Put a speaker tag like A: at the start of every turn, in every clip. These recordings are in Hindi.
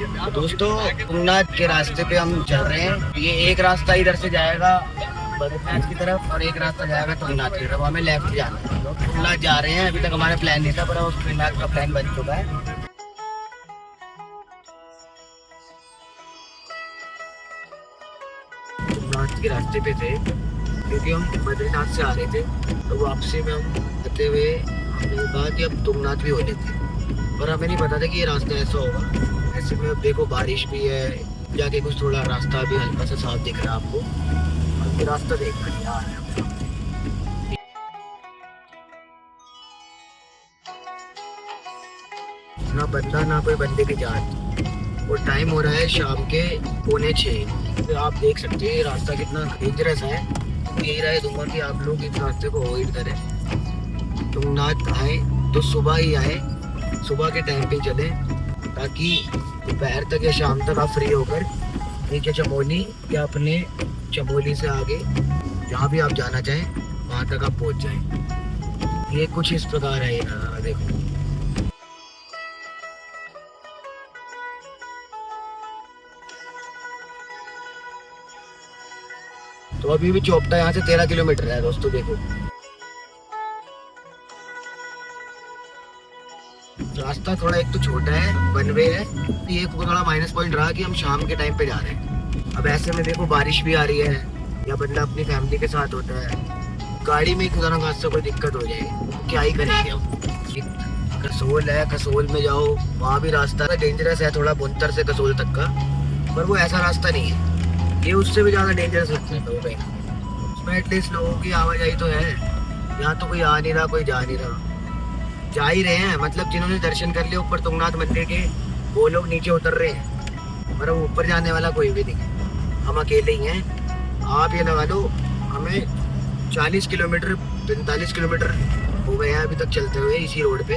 A: दोस्तों, तुंगनाथ के रास्ते पे हम चल रहे हैं। ये एक रास्ता इधर से जाएगा बद्रीनाथ की तरफ और एक रास्ता जाएगा तुंगनाथ की तरफ। हमें लेफ्ट जाना है। तो तुंगनाथ जा रहे हैं। अभी तक हमारा प्लान नहीं था, पर अब तुंगनाथ का प्लान बन चुका है। तुंगनाथ के रास्ते पे थे क्योंकि हम बद्रीनाथ से आ रहे थे, तो वापसी में हम आते हुए हमने कहा कि अब तुंगनाथ भी हो लेते हैं। पर हमें नहीं पता था कि ये रास्ता ऐसा होगा। ऐसे में अब देखो बारिश भी है, जाके कुछ थोड़ा रास्ता भी हल्का सा साफ दिख रहा है आपको। और ये रास्ता देख कर यार ना बंदा ना कोई बंदे की जात। और टाइम हो रहा है शाम के 5:45। तो आप देख सकते हैं ये रास्ता कितना डेंजरस है। यही राय दूंगा कि आप लोग इस रास्ते को अवॉइड करें। तुंगनाथ आए तो सुबह ही आए, सुबह के टाइम पे चले, ताकि दोपहर तक या शाम तक आप फ्री होकर नीचे चमोली या अपने चमोली से आगे जहाँ भी आप जाना चाहें वहाँ तक आप पहुँच जाएं। ये कुछ इस प्रकार है। देखो, तो अभी भी चौपटा यहाँ से 13 किलोमीटर है दोस्तों। देखो रास्ता थोड़ा एक तो छोटा है, वन वे है। ये थोड़ा माइनस पॉइंट रहा कि हम शाम के टाइम पे जा रहे हैं। अब ऐसे में देखो बारिश भी आ रही है या बंदा अपनी फैमिली के साथ होता है, गाड़ी में खुदा ना खास्ता कोई दिक्कत हो जाएगी, क्या ही करेंगे हम। कसोल है, कसोल में जाओ, वहाँ भी रास्ता डेंजरस है थोड़ा, बुनतर से कसोल तक का। पर वो ऐसा रास्ता नहीं है, ये उससे भी ज्यादा डेंजरस लगता है लोगों में। उसमें एटलीस्ट लोगों की आवाजाही तो है। यहाँ तो कोई आ नहीं रहा, कोई जा नहीं रहा। जा ही रहे हैं मतलब जिन्होंने दर्शन कर लिया ऊपर तुंगनाथ मंदिर के, वो लोग नीचे उतर रहे हैं। पर ऊपर जाने वाला कोई भी नहीं है, हम अकेले ही हैं। आप ये लगा लो, हमें 40 किलोमीटर 45 किलोमीटर हो गए हैं अभी तक चलते हुए इसी रोड पे।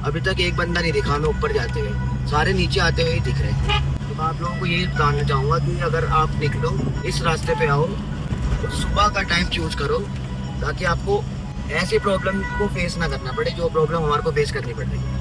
A: अभी तक एक बंदा नहीं दिखा हमें ऊपर जाते हुए, सारे नीचे आते हुए ही दिख रहे हैं। तो मैं आप लोगों को ये बताना चाहूँगा कि अगर आप निकलो इस रास्ते पे आओ तो सुबह का टाइम चूज करो, ताकि आपको ऐसी प्रॉब्लम को फेस ना करना पड़े जो प्रॉब्लम हमारे को फेस करनी पड़ रही है।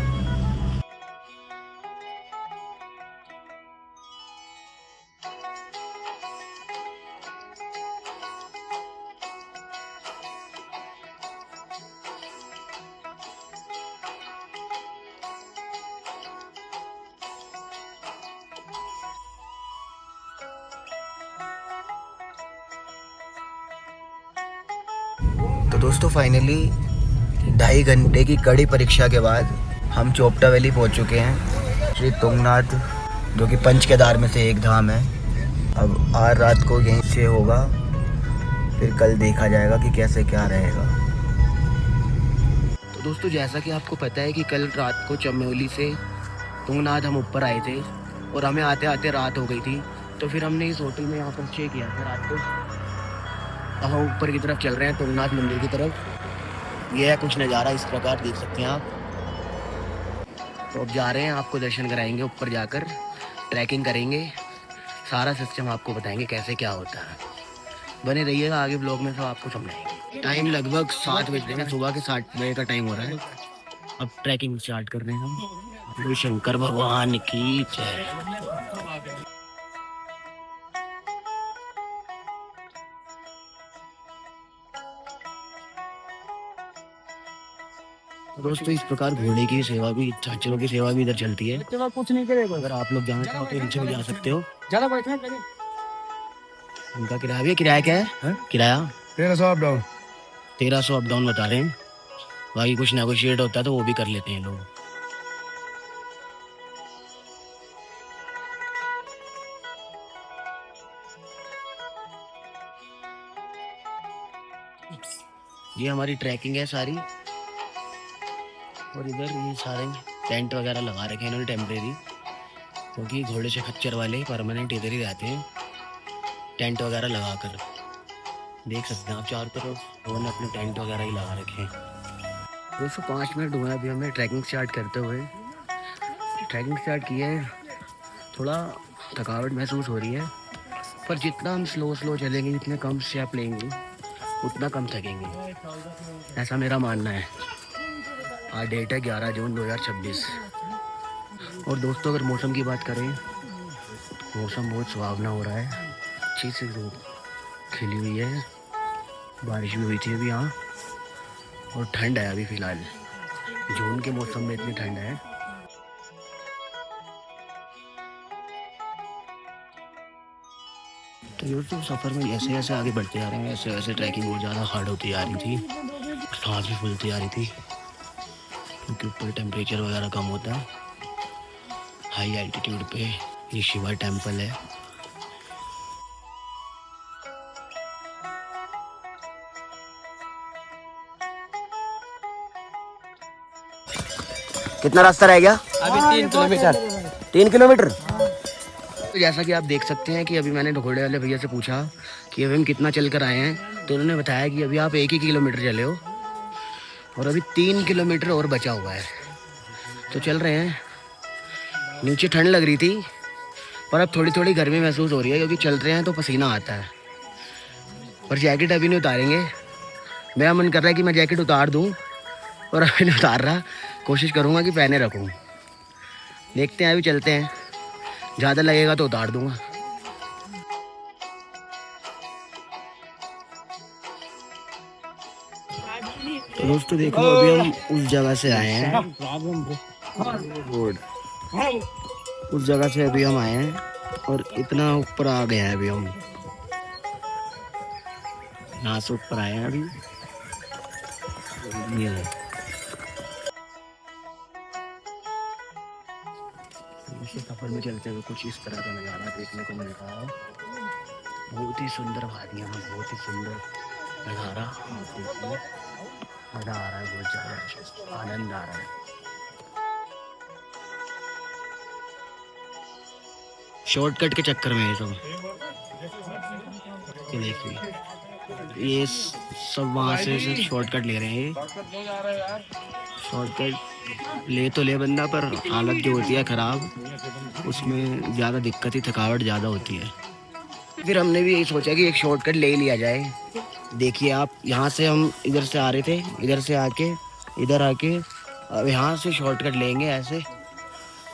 A: तो दोस्तों फाइनली 2.5 घंटे की कड़ी परीक्षा के बाद हम चोपटा वैली पहुंच चुके हैं। श्री तुंगनाथ जो कि पंच केदार में से एक धाम है। अब आज रात को यहीं से होगा, फिर कल देखा जाएगा कि कैसे क्या रहेगा। तो दोस्तों जैसा कि आपको पता है कि कल रात को चमोली से तुंगनाथ हम ऊपर आए थे और हमें आते आते रात हो गई थी। तो फिर हमने इस होटल में यहाँ पर स्टे किया था रात को। अब हम ऊपर की तरफ चल रहे हैं तुंगनाथ मंदिर की तरफ। ये है कुछ नज़ारा, इस प्रकार देख सकते हैं आप। तो अब जा रहे हैं, आपको दर्शन कराएंगे, ऊपर जाकर ट्रैकिंग करेंगे, सारा सिस्टम आपको बताएंगे कैसे क्या होता है। बने रहिएगा आगे ब्लॉग में, सब आपको समझाएंगे। टाइम लगभग 7 बज रहे हैं, सुबह के 7 बजे का टाइम हो रहा है। अब ट्रैकिंग स्टार्ट कर रहे हैं हम। श्री शंकर भगवान की जय। दोस्तों इस प्रकार घोड़े की सेवा भी, चाचरों की सेवा भी इधर चलती है। कुछ नहीं करेगा, अगर आप लोग जाना चाहो तो इनसे भी जा सकते हो। ज्यादा बैठना है। उनका किराया भी, किराया क्या है? किराया
B: 1300 अप डाउन।
A: 1300 अप डाउन बता रहे हैं। बाकी कुछ नेगोशिएट होता है तो वो भी कर लेते हैं लोग। ये हमारी ट्रैकिंग है सारी, और इधर ये सारे टेंट वगैरह लगा रखे हैं इन्होंने टेम्परेरी, क्योंकि घोड़े से खच्चर वाले परमानेंट इधर ही रहते हैं टेंट वगैरह लगा कर। देख सकते हैं आप चारों तरफ उन्होंने अपने टेंट वगैरह ही लगा रखे हैं। 205 मिनट हुआ अभी हमें ट्रैकिंग स्टार्ट करते हुए। ट्रैकिंग स्टार्ट की है, थोड़ा थकावट महसूस हो रही है, पर जितना हम स्लो स्लो चलेंगे, जितने कम स्टेप लेंगे, उतना कम थकेंगे, ऐसा मेरा मानना है। आज डेट है 11 जून 2026 और दोस्तों अगर मौसम की बात करें, मौसम बहुत सुहावना हो रहा है, अच्छी सी धूप खिली हुई है, बारिश भी हुई थी अभी यहाँ, और ठंड है अभी फ़िलहाल। जून के मौसम में इतनी ठंड है। तो दोस्तों सफ़र में जैसे जैसे आगे बढ़ते जा रहे हैं वैसे वैसे ट्रैकिंग बहुत ज़्यादा हार्ड होती जा रही थी, सांस भी फूलती जा रही थी, क्योंकि ऊपर टेम्परेचर वगैरह कम होता है। हाई एल्टीट्यूड पे ये शिवा टेम्पल है। कितना रास्ता रह गया?
B: अभी 3 किलोमीटर।
A: 3 किलोमीटर। तो जैसा कि आप देख सकते हैं कि अभी मैंने घोड़े वाले भैया से पूछा कि अभी हम कितना चल कर आए हैं, तो उन्होंने बताया कि अभी आप 1 ही किलोमीटर चले हो और अभी 3 किलोमीटर और बचा हुआ है। तो चल रहे हैं। नीचे ठंड लग रही थी पर अब थोड़ी थोड़ी गर्मी महसूस हो रही है, क्योंकि चल रहे हैं तो पसीना आता है। पर जैकेट अभी नहीं उतारेंगे। मेरा मन कर रहा है कि मैं जैकेट उतार दूँ, और अभी नहीं उतार रहा। कोशिश करूँगा कि पहने रखूँ। देखते हैं, अभी चलते हैं। ज़्यादा लगेगा तो उतार दूँगा। तो दोस्तों देखो, अभी हम उस जगह से आए हैं, रोड उस जगह से अभी हम आए हैं और इतना ऊपर आ गए हैं। अभी हम यहाँ से ऊपर आए हैं। अभी ये है। सफर में चलते हुए कुछ इस तरह का नज़ारा देखने को मिल रहा है। बहुत ही सुंदर वादियाँ, बहुत ही सुंदर नज़ारा। मज़ा आ रहा है, बहुत ज़्यादा आनंद आ रहा है। शॉर्टकट के चक्कर में है सब। ये देखिए, ये सब वहाँ से शॉर्टकट ले रहे हैं। शॉर्टकट ले तो ले बंदा, पर हालत जो होती है ख़राब, उसमें ज़्यादा दिक्कत ही, थकावट ज़्यादा होती है। फिर हमने भी यही सोचा कि एक शॉर्टकट ले लिया जाए। देखिए आप, यहाँ से हम इधर से आ रहे थे, इधर से आके इधर आके अब यहाँ से शॉर्टकट लेंगे ऐसे,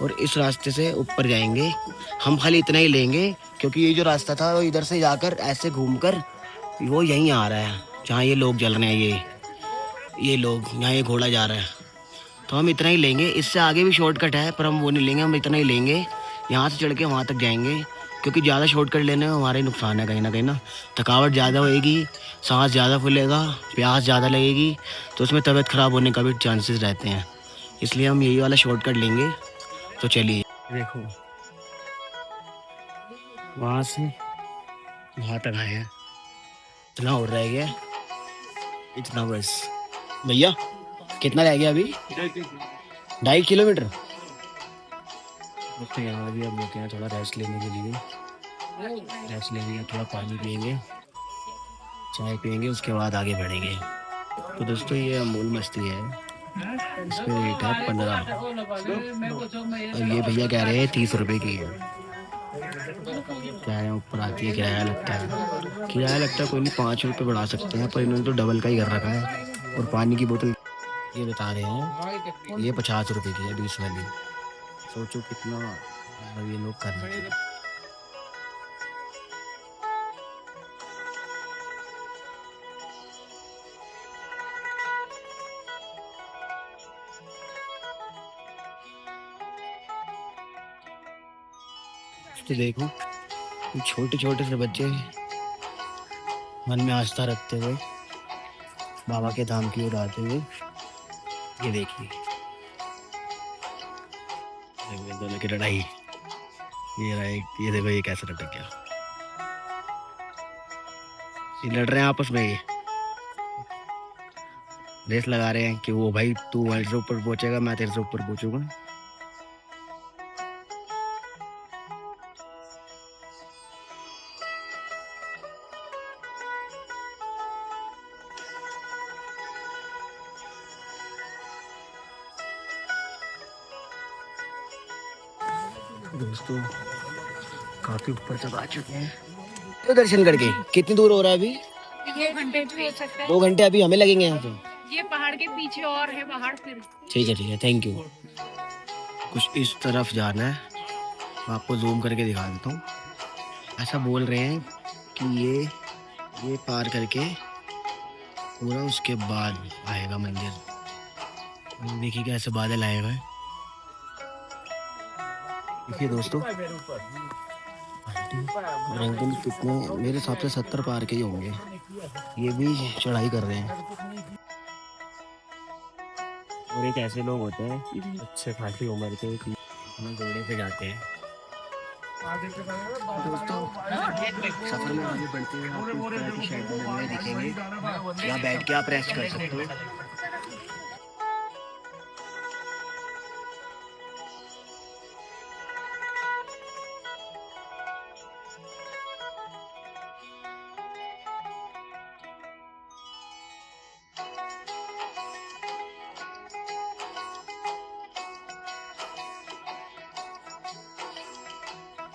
A: और इस रास्ते से ऊपर जाएंगे। हम खाली इतना ही लेंगे, क्योंकि ये जो रास्ता था वो इधर से जाकर ऐसे घूमकर वो यहीं आ रहा है जहाँ ये लोग जल रहे हैं। ये लोग यहाँ, ये घोड़ा जा रहा है। तो हम इतना ही लेंगे। इससे आगे भी शॉर्टकट है, पर हम वो नहीं लेंगे। हम इतना ही लेंगे, यहाँ से चढ़ के वहाँ तक जाएंगे, क्योंकि ज़्यादा शॉर्टकट लेने में हमारा ही नुकसान है कहीं ना कहीं ना। थकावट ज़्यादा होएगी, सांस ज़्यादा फूलेगा, प्यास ज़्यादा लगेगी, तो उसमें तबीयत ख़राब होने का भी चांसेस रहते हैं। इसलिए हम यही वाला शॉर्टकट लेंगे। तो चलिए, देखो वहाँ से वहाँ तक आए हैं। इतना और रह गया, इतना बस। भैया कितना रह गया अभी? 2.5 किलोमीटर। तो यहाँ भी अब रुके हैं थोड़ा रेस्ट लेने के लिए। रेस्ट लेंगे, थोड़ा पानी पियेंगे, चाय पियेंगे, उसके बाद आगे बढ़ेंगे। तो दोस्तों ये अमूल मस्ती है, इस पर रेट है 15, और ये भैया कह रहे हैं 30 रुपये की है। क्या है, ऊपर आती है किराया लगता है। किराया लगता है, कोई नहीं, 5 रुपये बढ़ा सकते हैं, पर इन्होंने तो डबल का ही कर रखा है। और पानी की बोतल ये बता रहे हैं, ये 50 रुपये की है, 20 वाली। सोचो कितना ये लोग कर रहे हैं। तो देखो, छोटे छोटे से बच्चे मन में आस्था रखते हुए बाबा के धाम की ओर आते हुए, ये देखिए दोनों की लड़ाई। ये रहा एक, ये देखो ये कैसे लटक गया। ये लड़ रहे हैं आपस में, ये रेस लगा रहे हैं कि वो भाई तू मेरे से ऊपर पहुंचेगा, मैं तेरे से ऊपर पहुंचूंगा। दोस्तों काफी ऊपर तक आ चुके हैं। तो दर्शन करके कितनी दूर हो रहा है अभी?
C: 2 घंटे भी हो सकता है।
A: 2 घंटे अभी हमें लगेंगे यहाँ पे।
C: ये पहाड़ के पीछे और है पहाड़ फिर।
A: ठीक है, थैंक यू। कुछ इस तरफ जाना है, मैं आपको जूम करके दिखा देता हूँ। ऐसा बोल रहे हैं कि ये पार करके पूरा उसके बाद आएगा मंदिर। देखिए कैसे बादल आए हुए हैं। देखिए दोस्तों, और अंकल कितने, मेरे हिसाब से 70 पार के ही होंगे, ये भी चढ़ाई कर रहे हैं। और एक ऐसे लोग होते हैं अच्छे खासी उम्र के, अपने घोड़े पे जाते हैं। दोस्तों, सफर में आगे बढ़ते हुए आपको इस तरह की शेड बने हुए दिखेंगे, यहाँ बैठ के आप रेस्ट कर सकते हो।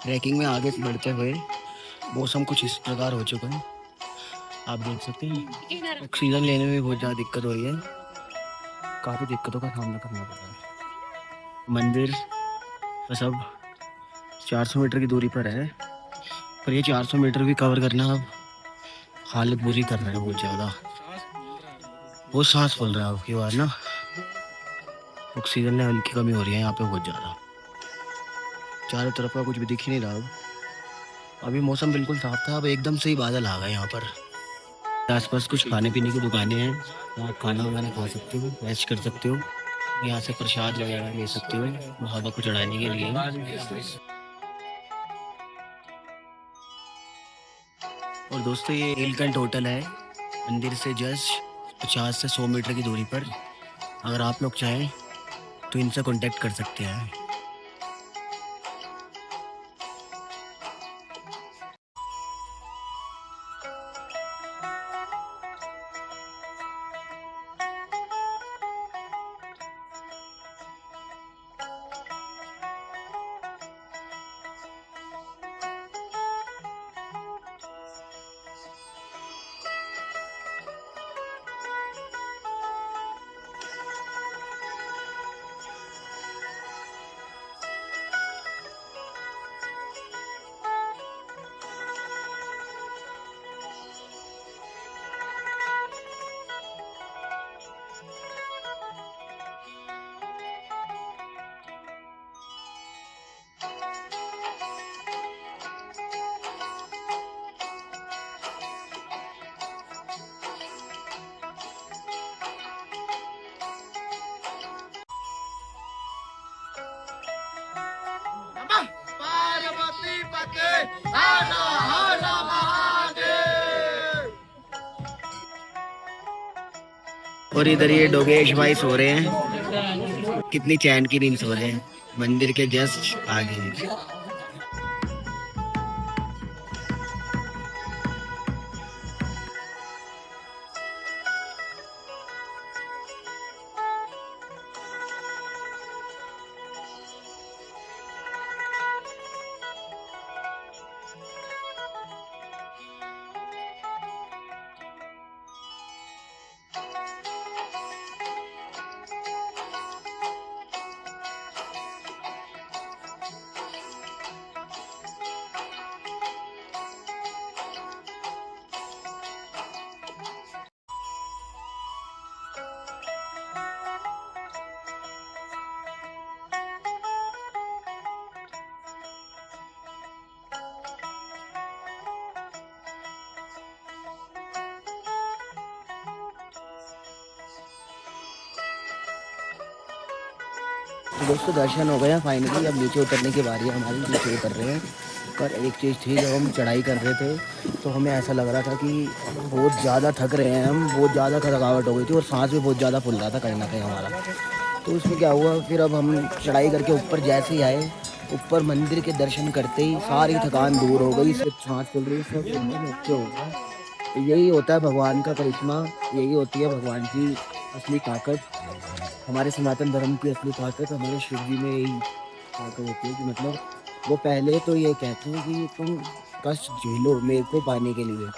A: ट्रैकिंग में आगे बढ़ते हुए मौसम कुछ इस प्रकार हो चुका है, आप देख सकते हैं। ऑक्सीजन लेने में बहुत ज़्यादा दिक्कत हो रही है, काफ़ी दिक्कतों का सामना करना पड़ रहा है। मंदिर तो सब 400 मीटर की दूरी पर है, पर ये 400 मीटर भी कवर करना अब हालत बुरी कर रहा है बहुत ज़्यादा। बहुत सांस फूल रहा है आपकी बार ना, ऑक्सीजन लेवल की कमी हो रही है यहाँ पे बहुत ज़्यादा। चारों तरफ का कुछ भी दिख ही नहीं रहा अब। अभी मौसम बिल्कुल साफ था, अब एकदम से ही बादल आ गए यहाँ पर। आसपास कुछ खाने पीने की दुकानें हैं, आप खाना वगैरह खा सकते हो, रेस्ट कर सकते हो, यहाँ से प्रसाद वगैरह ले सकते हो बाबा को चढ़ाने के लिए। और दोस्तों, ये नीलकंठ होटल है, मंदिर से जस्ट 50 से 100 मीटर की दूरी पर। अगर आप लोग चाहें तो इनसे कांटेक्ट कर सकते हैं। और इधर ये डोगेश भाई सो रहे हैं, कितनी चैन की नींद सो रहे हैं, मंदिर के जस्ट आगे। तो दोस्तों, दर्शन हो गया फाइनली, अब नीचे उतरने की बारी है हमारी, नीचे उतर रहे हैं। पर एक चीज़ थी, जब हम चढ़ाई कर रहे थे तो हमें ऐसा लग रहा था कि बहुत ज़्यादा थक रहे हैं हम, बहुत ज़्यादा थकावट हो गई थी और सांस भी बहुत ज़्यादा फूल रहा था कहीं ना कहीं हमारा। तो उसमें क्या हुआ, फिर अब हम चढ़ाई करके ऊपर जैसे ही आए, ऊपर मंदिर के दर्शन करते ही सारी थकान दूर हो गई, सिर्फ सांस फूल रही, सब अच्छे हो गया। तो यही होता है भगवान का करिश्मा, यही होती है भगवान की असली ताकत, हमारे सनातन धर्म की असली ताकत, हमारे शिव जी में यही ताकत होती है कि मतलब वो पहले तो ये कहते हैं कि तुम कष्ट झेलो मेरे को पाने के लिए,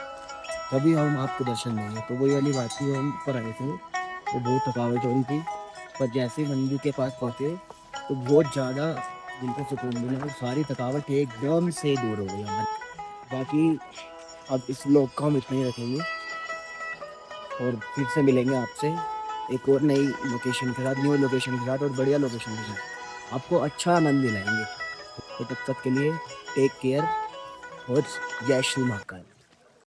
A: तभी हम आपको दर्शन देंगे। तो वही वाली बात थी, हम ऊपर आए थे तो बहुत थकावट हो रही थी, पर जैसे ही मंदिर के पास पहुँचे तो बहुत ज़्यादा दिल को सुकून मिला और सारी थकावट एकदम से दूर हो गई हमारी। बाकी अब इस व्लॉग को हम इतना ही रखेंगे और फिर से मिलेंगे आपसे एक और नई लोकेशन के साथ, न्यू लोकेशन के साथ और बढ़िया लोकेशन के साथ। आपको अच्छा आनंद दिलाएंगे। तो तब तक के लिए टेक केयर और जय श्री महाकाल।